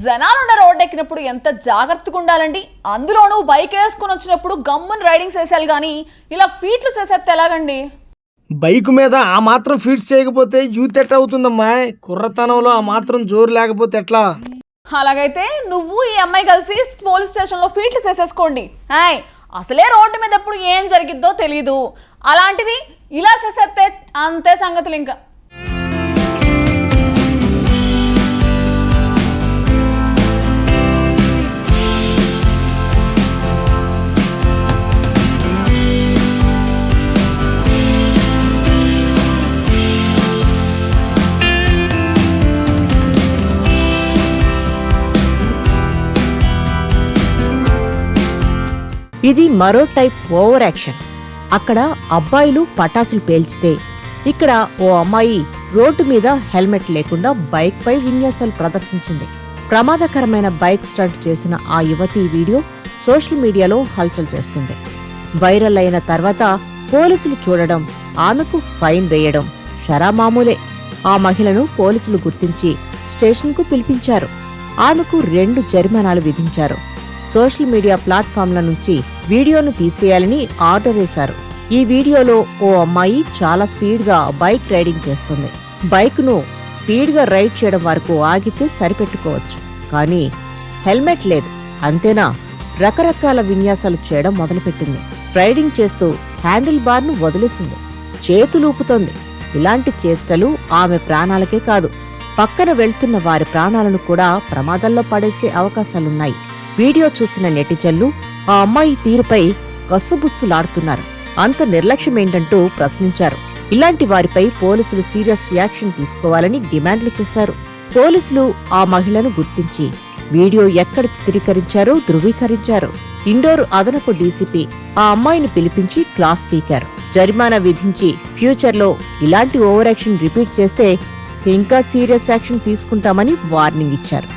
జనాలున్న road ఎక్కినప్పుడు ఎంత జాగ్రత్తగా ఉండాలండి. అందులోనూ బైక్ వేసుకుని వచ్చినప్పుడు గమ్మున రైడింగ్ చేసేయాలి కానీ ఇలా ఫీట్లు చేసేస్తే ఎలాగండి? బైక్ మీద ఆ మాత్రం ఫీట్స్ చేయకపోతే యూత్ ఎట్లా అవుతుందమ్మా? కుర్రతనంలో ఆ మాత్రం జోరు లేకపోతే ఎట్లా? అలాగైతే నువ్వు ఈ అమ్మాయి కలిసి పోలీస్ స్టేషన్లో ఫీట్లు చేసేసుకోండి. అసలే రోడ్డు మీద ఎప్పుడు ఏం జరిగిద్దో తెలీదు, అలాంటిది ఇలా చేసేస్తే అంతే సంగతులు. ఇంకా ఇది మరో టైప్ ఓవర్ యాక్షన్. అక్కడ అబ్బాయిలు పటాసులు పేల్చితే ఇక్కడ ఓ అమ్మాయి రోడ్డు మీద హెల్మెట్ లేకుండా బైక్ పై విన్యాసాలు ప్రదర్శించింది. ప్రమాదకరమైన బైక్ స్టంట్ చేసిన ఆ యువతి వీడియో సోషల్ మీడియాలో హల్చల్ చేస్తుంది. వైరల్ అయిన తర్వాత పోలీసులు చూడడం, ఆమెకు ఫైన్ వేయడం షరామామూలే. ఆ మహిళను పోలీసులు గుర్తించి స్టేషన్కు పిలిపించారు. ఆమెకు 2 జరిమానాలు విధించారు. సోషల్ మీడియా ప్లాట్ఫామ్ల నుంచి వీడియోను తీసేయాలని ఆర్డర్ వేశారు. ఈ వీడియోలో ఓ అమ్మాయి చాలా స్పీడ్గా బైక్ రైడింగ్ చేస్తుంది. బైక్ను స్పీడ్గా రైడ్ చేయడం వరకు ఆగితే సరిపెట్టుకోవచ్చు, కానీ హెల్మెట్ లేదు, అంతేనా? రకరకాల విన్యాసాలు చేయడం మొదలుపెట్టింది. రైడింగ్ చేస్తూ హ్యాండిల్ బార్ను వదిలేసింది, చేతులూపుతోంది. ఇలాంటి చేష్టలు ఆమె ప్రాణాలకే కాదు, పక్కన వెళ్తున్న వారి ప్రాణాలను కూడా ప్రమాదంలో పడేసే అవకాశాలున్నాయి. వీడియో చూసిన నెటిజన్లు ఆ అమ్మాయి తీరుపై కస్సుబుస్సులాడుతున్నారు. అంత నిర్లక్ష్యమేంటంటూ ప్రశ్నించారు. ఇలాంటి వారిపై పోలీసులు సీరియస్ యాక్షన్ తీసుకోవాలని డిమాండ్లు చేశారు. పోలీసులు ఆ మహిళను గుర్తించి వీడియో ఎక్కడ చిత్రీకరించారో ధృవీకరించారు. ఇండోర్ అదనపు డీసీపీ ఆ అమ్మాయిని పిలిపించి క్లాస్ పీకారు. జరిమానా విధించి ఫ్యూచర్లో ఇలాంటి ఓవర్ యాక్షన్ రిపీట్ చేస్తే ఇంకా సీరియస్ యాక్షన్ తీసుకుంటామని వార్నింగ్ ఇచ్చారు.